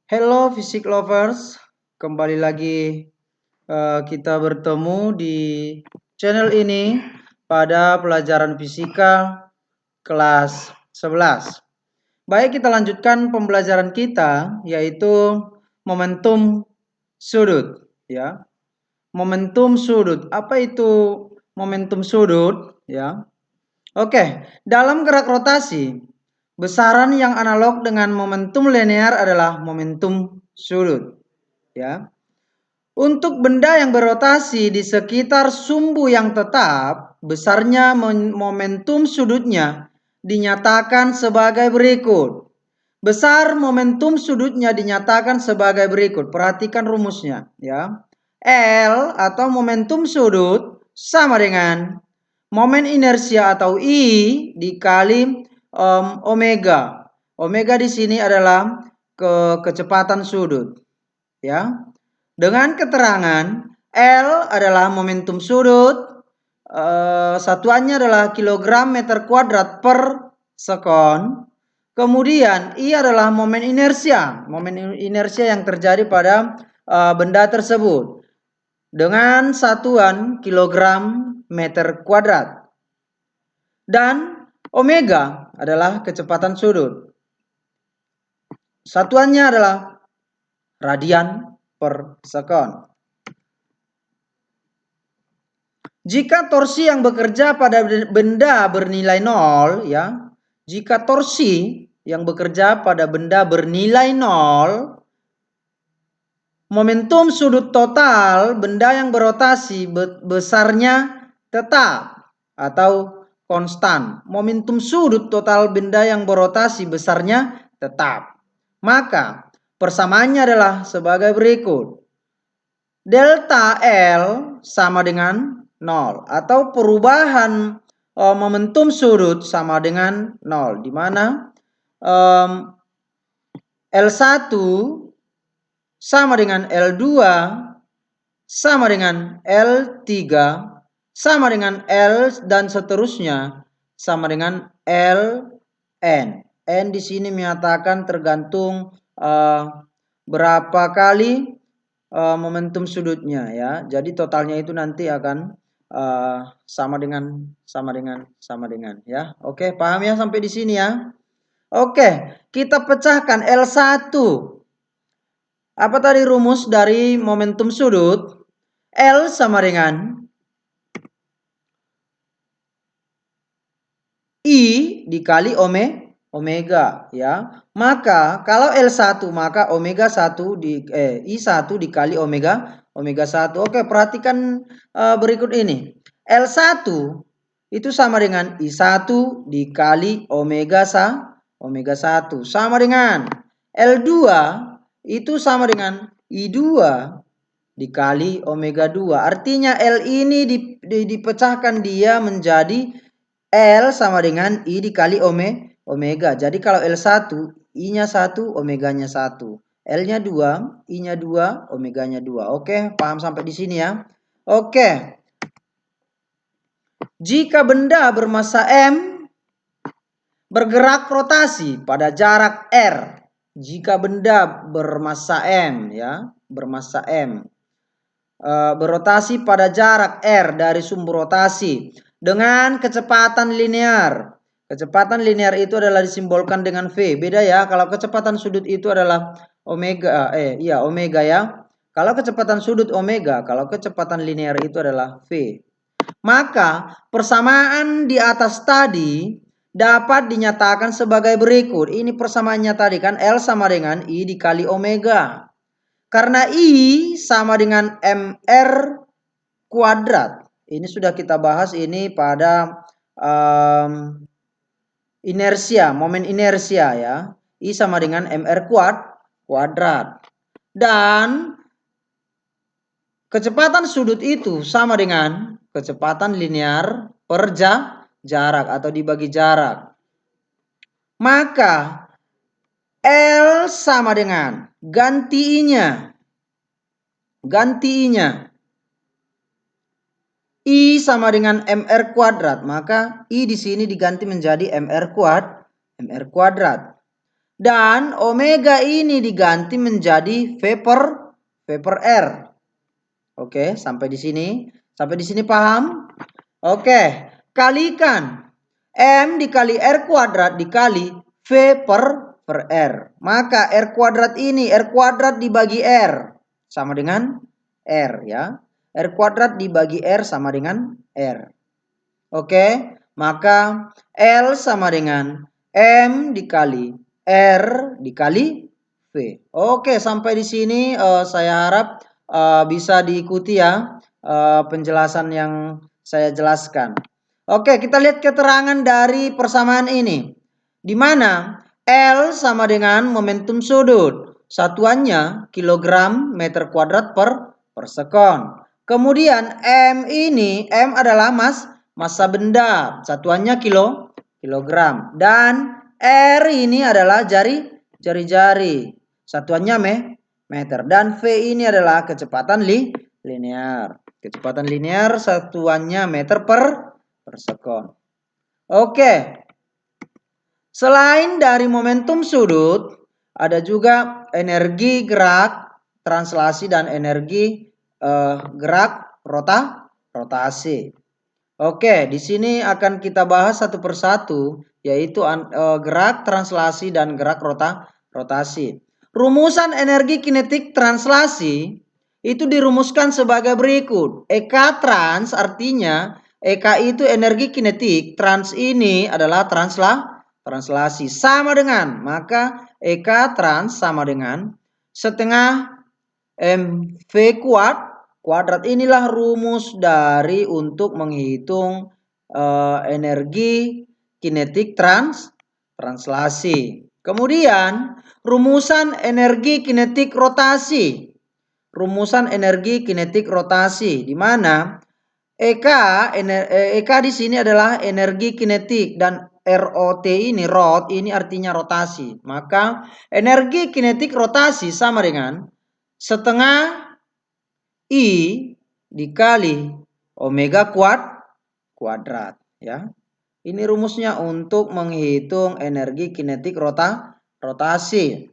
Hello Fisik Lovers, kembali lagi kita bertemu di channel ini pada pelajaran fisika kelas 11. Baik, kita lanjutkan pembelajaran kita yaitu momentum sudut ya. Momentum sudut. Apa itu momentum sudut ya? Oke, dalam gerak rotasi, besaran yang analog dengan momentum linear adalah momentum sudut. Ya, untuk benda yang berotasi di sekitar sumbu yang tetap, besarnya momentum sudutnya dinyatakan sebagai berikut. Besar momentum sudutnya dinyatakan sebagai berikut. Perhatikan rumusnya, ya. L atau momentum sudut sama dengan momen inersia atau I dikali omega. Omega di sini adalah kecepatan sudut, ya. Dengan keterangan L adalah momentum sudut, satuannya adalah kilogram meter kuadrat per sekon. Kemudian I adalah momen inersia yang terjadi pada benda tersebut dengan satuan kilogram meter kuadrat. Dan omega adalah kecepatan sudut. Satuannya adalah radian per sekon. Jika torsi yang bekerja pada benda bernilai 0, ya. Jika torsi yang bekerja pada benda bernilai 0, momentum sudut total benda yang berotasi besarnya tetap atau konstan. Momentum sudut total benda yang berotasi besarnya tetap. Maka persamaannya adalah sebagai berikut. Delta L sama dengan 0 atau perubahan momentum sudut sama dengan 0, di mana L1 sama dengan L2 sama dengan L3 sama dengan L dan seterusnya sama dengan Ln. N di sini menyatakan tergantung berapa kali momentum sudutnya, ya. Jadi totalnya itu nanti akan sama dengan ya. Oke, paham ya sampai di sini ya? Oke, kita pecahkan L1. Apa tadi rumus dari momentum sudut? L sama dengan I dikali omega, ya. Maka kalau L1 maka omega 1 I1 dikali omega 1. Oke, perhatikan berikut ini. L1 itu sama dengan I1 dikali omega 1 sama dengan L2 itu sama dengan I2 dikali omega 2. Artinya L ini dipecahkan dia menjadi L sama dengan I dikali omega. Jadi kalau L1, I-nya 1, omeganya 1. L-nya 2, I-nya 2, omeganya 2. Oke, paham sampai di sini ya? Oke. Jika benda bermasa M bergerak rotasi pada jarak R. Jika benda bermasa M, ya, bermasa M berotasi pada jarak R dari sumber rotasi dengan kecepatan linear. Kecepatan linear itu adalah disimbolkan dengan V. Beda ya, kalau kecepatan sudut itu adalah omega, omega ya. Kalau kecepatan sudut omega, kalau kecepatan linear itu adalah V. Maka persamaan di atas tadi dapat dinyatakan sebagai berikut. Ini persamaannya tadi kan, L sama dengan I dikali omega. Karena I sama dengan MR kuadrat. Ini sudah kita bahas ini pada inersia, momen inersia ya. I sama dengan MR kuadrat. Dan kecepatan sudut itu sama dengan kecepatan linear per jarak atau dibagi jarak. Maka L sama dengan ganti I-nya. I sama dengan MR kuadrat. Maka I di sini diganti menjadi MR kuadrat. Dan omega ini diganti menjadi V per R. Oke, sampai di sini. Sampai di sini paham? Oke, kalikan M dikali R kuadrat dikali V per R. Maka R kuadrat ini, R kuadrat dibagi R sama dengan R ya. R kuadrat dibagi R sama dengan R. Oke, maka L sama dengan M dikali R dikali V. Oke, sampai di sini saya harap bisa diikuti ya penjelasan yang saya jelaskan. Oke, kita lihat keterangan dari persamaan ini. Di mana L sama dengan momentum sudut. Satuannya kilogram meter kuadrat per sekon. Kemudian M ini, M adalah massa benda. Satuannya kilogram. Dan R ini adalah jari-jari. Satuannya meter. Dan V ini adalah kecepatan linear. Kecepatan linear satuannya meter per sekon. Oke. Selain dari momentum sudut, ada juga energi gerak translasi dan energi gerak rotasi. Oke, di sini akan kita bahas satu persatu, yaitu gerak translasi dan gerak rotasi. Rumusan energi kinetik translasi itu dirumuskan sebagai berikut. EK trans artinya EK itu energi kinetik, trans ini adalah translasi sama dengan, maka EK trans sama dengan setengah MV kuadrat. Inilah rumus dari untuk menghitung energi kinetik translasi. Kemudian rumusan energi kinetik rotasi. Rumusan energi kinetik rotasi di mana EK di sini adalah energi kinetik dan ROT ini artinya rotasi. Maka energi kinetik rotasi sama dengan setengah I dikali omega kuadrat ya. Ini rumusnya untuk menghitung energi kinetik rotasi.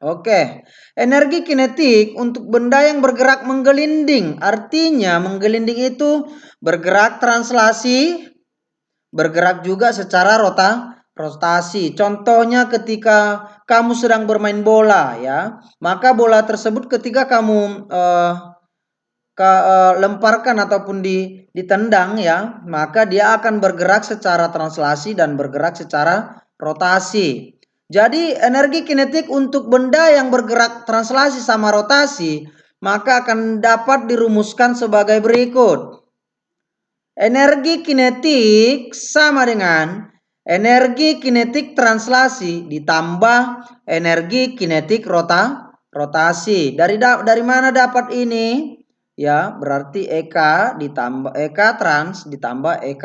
Oke, energi kinetik untuk benda yang bergerak menggelinding. Artinya menggelinding itu bergerak translasi, bergerak juga secara rotasi. Contohnya ketika kamu sedang bermain bola ya, maka bola tersebut ketika kamu lemparkan ataupun ditendang ya, maka dia akan bergerak secara translasi dan bergerak secara rotasi. Jadi energi kinetik untuk benda yang bergerak translasi sama rotasi maka akan dapat dirumuskan sebagai berikut. Energi kinetik sama dengan energi kinetik translasi ditambah energi kinetik rotasi. Dari mana dapat ini? Ya, berarti EK ditambah EK trans ditambah EK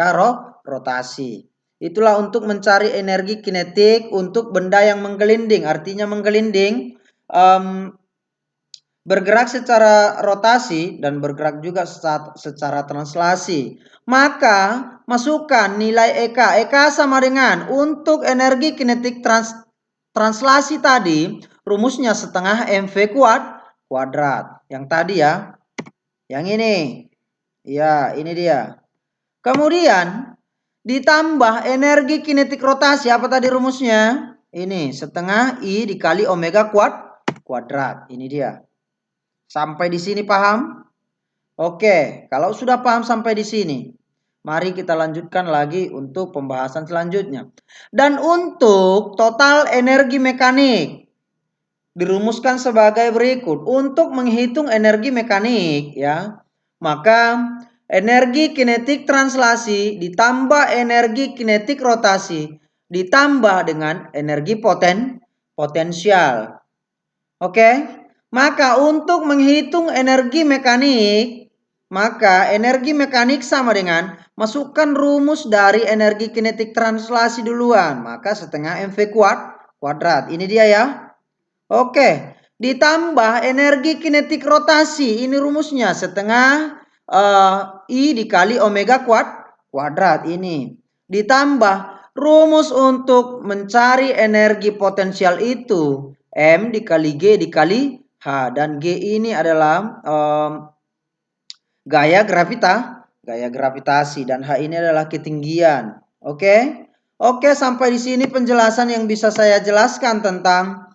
rotasi. Itulah untuk mencari energi kinetik untuk benda yang menggelinding. Artinya menggelinding bergerak secara rotasi dan bergerak juga secara translasi. Maka masukkan nilai EK. EK sama dengan untuk energi kinetik translasi tadi rumusnya setengah MV kuadrat. Yang tadi ya. Yang ini. Ya, ini dia. Kemudian ditambah energi kinetik rotasi. Apa tadi rumusnya? Ini setengah I dikali omega kuadrat. Ini dia. Sampai di sini paham? Oke, kalau sudah paham sampai di sini, mari kita lanjutkan lagi untuk pembahasan selanjutnya. Dan untuk total energi mekanik dirumuskan sebagai berikut. Untuk menghitung energi mekanik ya, maka energi kinetik translasi ditambah energi kinetik rotasi ditambah dengan energi potensial. Oke, maka untuk menghitung energi mekanik, maka energi mekanik sama dengan masukkan rumus dari energi kinetik translasi duluan. Maka setengah MV kuadrat. Ini dia ya. Oke, ditambah energi kinetik rotasi. Ini rumusnya setengah I dikali omega kuadrat ini. Ditambah Rumus untuk mencari energi potensial itu M dikali G dikali H. Dan G ini adalah gaya gravitasi dan H ini adalah ketinggian. Oke? Oke, sampai di sini penjelasan yang bisa saya jelaskan tentang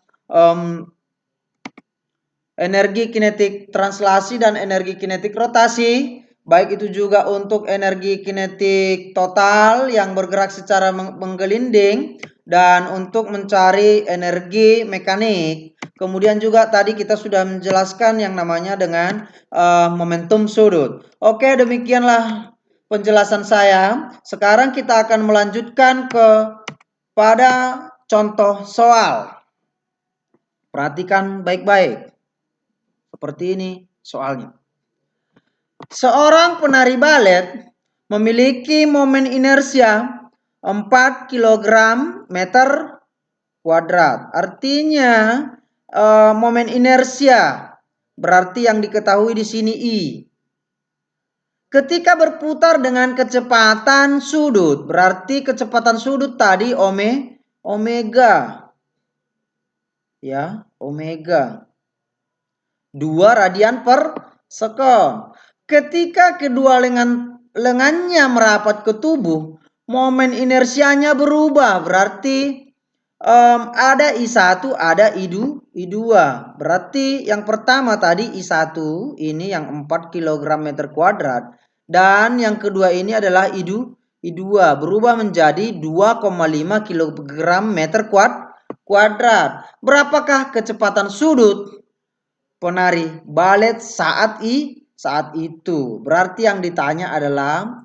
energi kinetik translasi dan energi kinetik rotasi. Baik itu juga untuk energi kinetik total yang bergerak secara menggelinding dan untuk mencari energi mekanik. Kemudian juga tadi kita sudah menjelaskan yang namanya dengan momentum sudut. Oke, demikianlah penjelasan saya. Sekarang kita akan melanjutkan pada contoh soal. Perhatikan baik-baik. Seperti ini soalnya. Seorang penari balet memiliki momen inersia 4 kg meter kuadrat. Artinya momen inersia berarti yang diketahui di sini I. Ketika berputar dengan kecepatan sudut, berarti kecepatan sudut tadi omega. Ya, omega. 2 radian per sekon. Ketika kedua lengannya merapat ke tubuh, momen inersianya berubah. Berarti ada I1, ada I2. Berarti yang pertama tadi I1, ini yang 4 kg meter kuadrat. Dan yang kedua ini adalah I2 berubah menjadi 2,5 kg meter kuadrat. Berapakah kecepatan sudut penari balet saat itu? Berarti yang ditanya adalah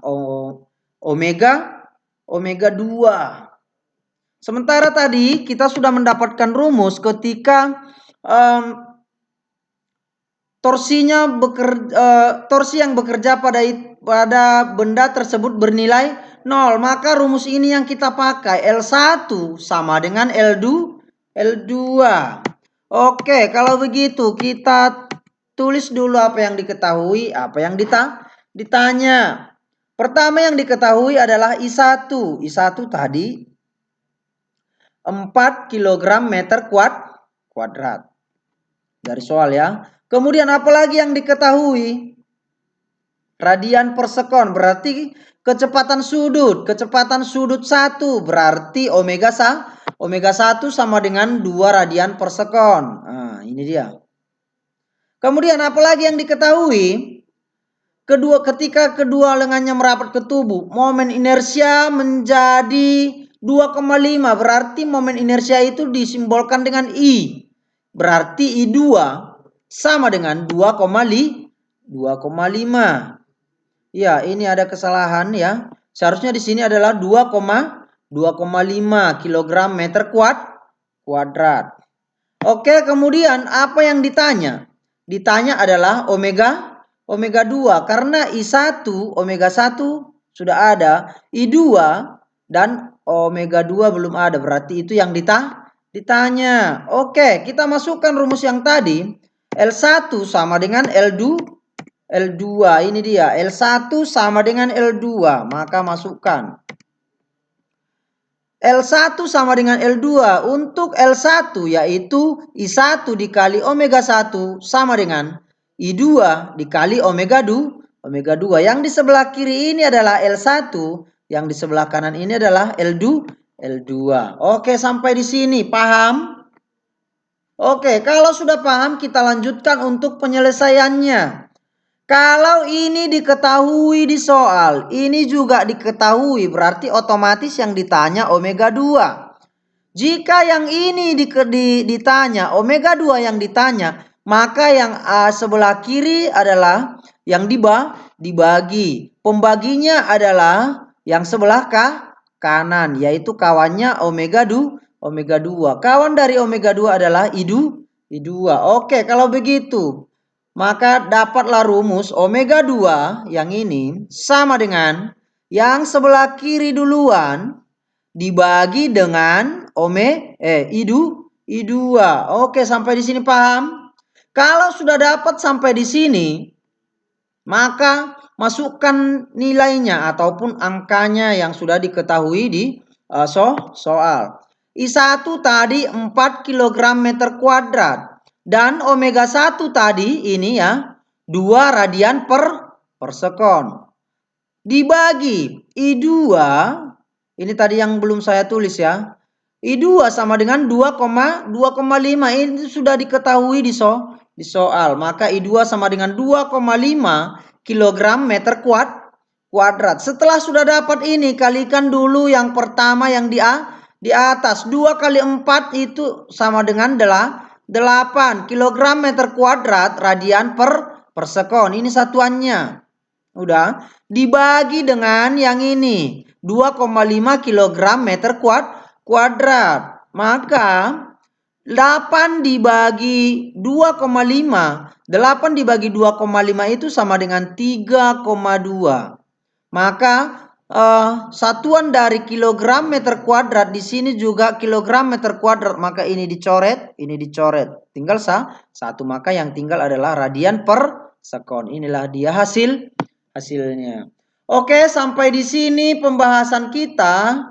omega 2. Sementara tadi kita sudah mendapatkan rumus ketika torsi yang bekerja pada benda tersebut bernilai 0. Maka rumus ini yang kita pakai. L1 sama dengan L2. Oke, kalau begitu kita tulis dulu apa yang diketahui, apa yang ditanya. Pertama yang diketahui adalah I1. I1 tadi 4 kg meter kuadrat. Dari soal ya. Kemudian apalagi yang diketahui? Radian per sekon, berarti kecepatan sudut. Kecepatan sudut 1 berarti omega 1 sama dengan 2 radian per sekon. Nah, ini dia. Kemudian apalagi yang diketahui? Ketika kedua lengannya merapat ke tubuh, momen inersia menjadi 2,5. Berarti momen inersia itu disimbolkan dengan I. Berarti I2 sama dengan 2,5. Ya, ini ada kesalahan ya. Seharusnya di sini adalah 2,5 kg meter kuadrat. Oke, kemudian apa yang ditanya? Ditanya adalah omega 2 karena I1 omega 1 sudah ada, I2 dan omega 2 belum ada. Berarti itu yang ditanya. Oke, kita masukkan rumus yang tadi. L1 sama dengan L2 ini dia. L1 sama dengan L2. Maka masukkan. L1 sama dengan L2. Untuk L1 yaitu I1 dikali omega 1 sama dengan I2 dikali omega 2. Yang di sebelah kiri ini adalah L1. Yang di sebelah kanan ini adalah L2. Oke, sampai di sini. Paham? Oke, kalau sudah paham kita lanjutkan untuk penyelesaiannya. Kalau ini diketahui di soal, ini juga diketahui, berarti otomatis yang ditanya omega 2. Jika yang ini ditanya, omega 2 yang ditanya, maka yang sebelah kiri adalah yang dibagi. Pembaginya adalah yang sebelah kanan, yaitu kawannya omega 2. Kawan dari omega 2 adalah I2. Oke, kalau begitu maka dapatlah rumus omega 2 yang ini sama dengan yang sebelah kiri duluan dibagi dengan I2. Oke, sampai di sini paham? Kalau sudah dapat sampai di sini, maka masukkan nilainya ataupun angkanya yang sudah diketahui soal. I1 tadi 4 kg meter kuadrat. Dan omega 1 tadi ini ya 2 radian per sekon. Dibagi I2, ini tadi yang belum saya tulis ya. I2 sama dengan 2,5. Ini sudah diketahui di soal. Maka I2 sama dengan 2,5 kg meter kuadrat. Setelah sudah dapat ini, kalikan dulu yang pertama yang di atas. 2 kali 4 itu sama dengan 8 kg meter kuadrat radian per sekon. Ini satuannya. Udah. Dibagi dengan yang ini. 2,5 kg meter kuadrat. Maka 8 dibagi 2,5. 8 dibagi 2,5 itu sama dengan 3,2. Maka satuan dari kilogram meter kuadrat di sini juga kilogram meter kuadrat. Maka ini dicoret, ini dicoret. Tinggal satu. Maka yang tinggal adalah radian per sekon. Inilah dia hasilnya. Oke, sampai di sini pembahasan kita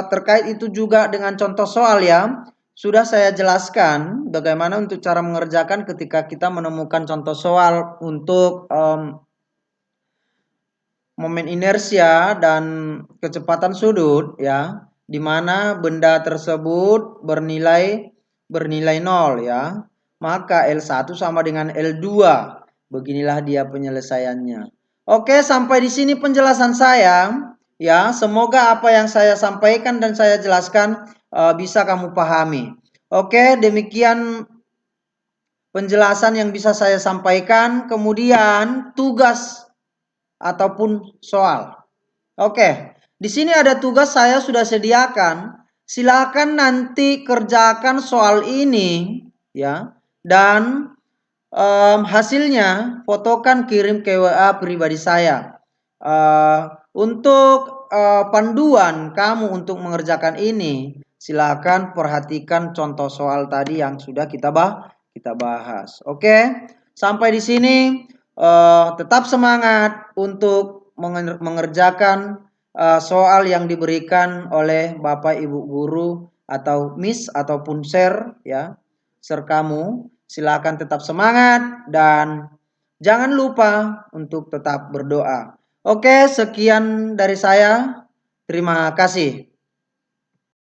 terkait itu juga dengan contoh soal ya. Sudah saya jelaskan bagaimana untuk cara mengerjakan ketika kita menemukan contoh soal untuk momen inersia dan kecepatan sudut ya, di mana benda tersebut bernilai 0 ya. Maka L1 sama dengan L2. Beginilah dia penyelesaiannya. Oke, sampai di sini penjelasan saya ya. Semoga apa yang saya sampaikan dan saya jelaskan bisa kamu pahami. Oke, demikian penjelasan yang bisa saya sampaikan. Kemudian tugas ataupun soal. Oke, di sini ada tugas saya sudah sediakan. Silakan nanti kerjakan soal ini ya, dan hasilnya fotokan kirim ke WA pribadi saya. Untuk panduan kamu untuk mengerjakan ini, silakan perhatikan contoh soal tadi yang sudah kita bahas. Oke, sampai di sini. Tetap semangat untuk mengerjakan soal yang diberikan oleh Bapak Ibu guru atau Miss ataupun Sir ya, Sir kamu. Silakan tetap semangat dan jangan lupa untuk tetap berdoa. Oke, sekian dari saya. Terima kasih.